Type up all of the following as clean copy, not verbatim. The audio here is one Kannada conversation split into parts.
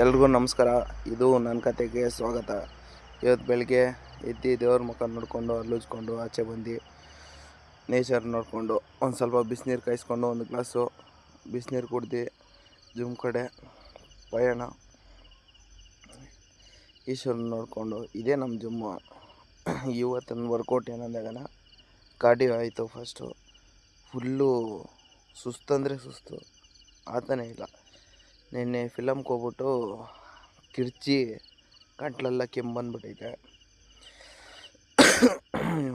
ಎಲ್ರಿಗೂ ನಮಸ್ಕಾರ. ಇದು ನನ್ನ ಕತೆಗೆ ಸ್ವಾಗತ. ಇವತ್ತು ಬೆಳಗ್ಗೆ ಎದ್ದು ದೇವ್ರ ಮುಖ ನೋಡಿಕೊಂಡು ಅಲ್ಲುಜ್ಕೊಂಡು ಆಚೆ ಬಂದು ನೇಚರ್ ನೋಡಿಕೊಂಡು ಒಂದು ಸ್ವಲ್ಪ ಬಿಸಿನೀರು ಕಾಯಿಸ್ಕೊಂಡು ಒಂದು ಗ್ಲಾಸು ಬಿಸಿನೀರು ಕುಡ್ದು ಜಿಮ್ ಕಡೆ ಪಯಣ. ಈಶ್ವರನ ನೋಡಿಕೊಂಡು ಇದೇ ನಮ್ಮ ಜಿಮ್ಮು. ಇವತ್ತಿನ ವರ್ಕೌಟ್ ಏನಂದಾಗನ ಕಾರ್ಡಿಯೋ ಆಯಿತು. ಫಸ್ಟು ಫುಲ್ಲು ಸುಸ್ತಂದರೆ ಸುಸ್ತು ಆತನೇ ಇಲ್ಲ. ನಿನ್ನೆ ಫಿಲಮ್ಗೆ ಹೋಗ್ಬಿಟ್ಟು ಕಿರ್ಚಿ ಗಂಟ್ಲೆಲ್ಲ ಕೆಮ್ಮು ಬಂದ್ಬಿಟ್ಟೈತೆ.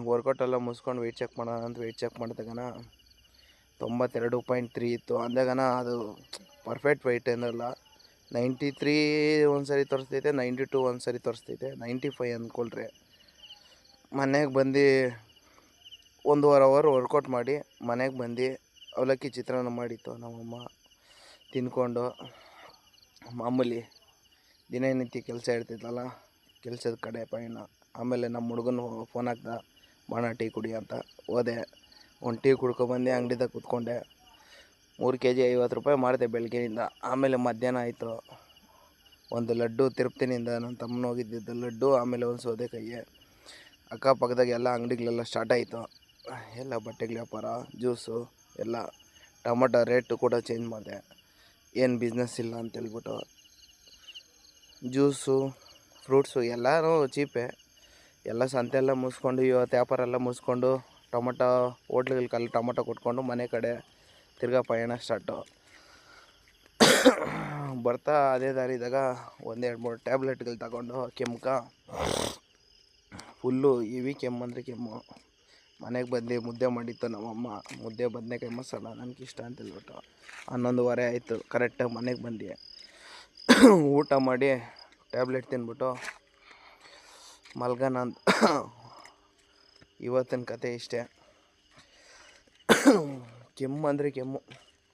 ವರ್ಕೌಟೆಲ್ಲ ಮುಗಿಸ್ಕೊಂಡು ವೆಯ್ಟ್ ಚೆಕ್ ಮಾಡೋಣ ಅಂತ ವೆಯ್ಟ್ ಚೆಕ್ ಮಾಡಿದಾಗನ 92.3 ಇತ್ತು. ಅಂದಾಗನ ಅದು ಪರ್ಫೆಕ್ಟ್ ವೆಯ್ಟ್ ಏನಲ್ಲ. 93 ಒಂದು ಸರಿ ತೋರಿಸ್ತೈತೆ, 92 ಒಂದು ಸರಿ ತೋರಿಸ್ತೈತೆ, 95 ಅಂದ್ಕೊಳ್ರಿ. ಮನೆಗೆ ಬಂದು 1.5 ಅವರ್ ವರ್ಕೌಟ್ ಮಾಡಿ ಮನೆಗೆ ಬಂದು ಅವಲಕ್ಕಿ ಚಿತ್ರಾನ್ನ ಮಾಡಿತ್ತು ನಮ್ಮಮ್ಮ. ತಿನ್ಕೊಂಡು ಮಾಮೂಲಿ ದಿನನಿತ್ಯ ಕೆಲಸ ಇರ್ತಿತ್ತಲ್ಲ, ಕೆಲಸದ ಕಡೆ ಪಯಣ. ಆಮೇಲೆ ನಮ್ಮ ಹುಡುಗನು ಫೋನ್ ಹಾಕ್ದ, ಬಾಣ ಟೀ ಕುಡಿ ಅಂತ. ಹೋದೆ, ಒಂದು ಟೀ ಕುಡ್ಕೊಬಂದು ಅಂಗಡಿದಾಗ ಕೂತ್ಕೊಂಡೆ. 3 kg 50 ರೂಪಾಯಿ ಮಾಡಿದೆ ಬೆಳಗ್ಗೆಯಿಂದ. ಆಮೇಲೆ ಮಧ್ಯಾಹ್ನ ಆಯಿತು. ಒಂದು ಲಡ್ಡು ತಿರುಪ್ತಿನಿಂದ ನನ್ನ ತಮ್ಮನ ಹೋಗಿದ್ದಿದ್ದು ಲಡ್ಡು, ಆಮೇಲೆ ಒಂದು ಸೌದೆಕಾಯಿ. ಅಕ್ಕಪಕ್ಕದಾಗ ಎಲ್ಲ ಅಂಗಡಿಗಳೆಲ್ಲ ಸ್ಟಾರ್ಟ್ ಆಯಿತು. ಎಲ್ಲ ಬಟ್ಟೆಗಳ ವ್ಯಾಪಾರ, ಜ್ಯೂಸು ಎಲ್ಲ. ಟೊಮೊಟೊ ರೇಟು ಕೂಡ ಚೇಂಜ್ ಮಾಡಿದೆ, ಏನು ಬಿಸ್ನೆಸ್ ಇಲ್ಲ ಅಂತೇಳ್ಬಿಟ್ಟು. ಜ್ಯೂಸು ಫ್ರೂಟ್ಸು ಎಲ್ಲನೂ ಚೀಪೆ. ಎಲ್ಲ ಸಂತೆಲ್ಲ ಮುಗಿಸ್ಕೊಂಡು ಇವತ್ತು ವ್ಯಾಪಾರ ಎಲ್ಲ ಮುಗಿಸ್ಕೊಂಡು ಟೊಮೊಟೊ ಹೋಟ್ಲುಗಳ್ಗೆಲ್ಲ ಟೊಮೊಟೊ ಕೊಟ್ಕೊಂಡು ಮನೆ ಕಡೆ ತಿರ್ಗಾ ಪಯಣ ಸ್ಟಾರ್ಟು. ಬರ್ತಾ ಅದೇ ದಾರಿದಾಗ 1-2-3 ಟ್ಯಾಬ್ಲೆಟ್ಗಳು ತಗೊಂಡು ಕೆಮ್ಮಕ ಫುಲ್ಲು ಹೆವಿ ಕೆಮ್ಮು ಅಂದರೆ ಕೆಮ್ಮು. ಮನೆಗೆ ಬಂದು ಮುದ್ದೆ ಮಾಡಿತ್ತು ನಮ್ಮಮ್ಮ. ಮುದ್ದೆ ಬದನೆಕಾಯಿ ಮಸಾಲ ನನಗಿಷ್ಟ ಅಂತೇಳ್ಬಿಟ್ಟು 11:15 ಆಯಿತು ಕರೆಕ್ಟಾಗಿ ಮನೆಗೆ ಬಂದು ಊಟ ಮಾಡಿ ಟ್ಯಾಬ್ಲೆಟ್ ತಿಂದ್ಬಿಟ್ಟು ಮಲ್ಗೋಣ ಅಂತ. ಇವತ್ತಿನ ಕತೆ ಇಷ್ಟೇ. ಕೆಮ್ಮು ಅಂದರೆ ಕೆಮ್ಮು.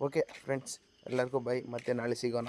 ಓಕೆ ಫ್ರೆಂಡ್ಸ್, ಎಲ್ಲರಿಗೂ ಬೈ. ಮತ್ತೆ ನಾಳೆ ಸಿಗೋಣ.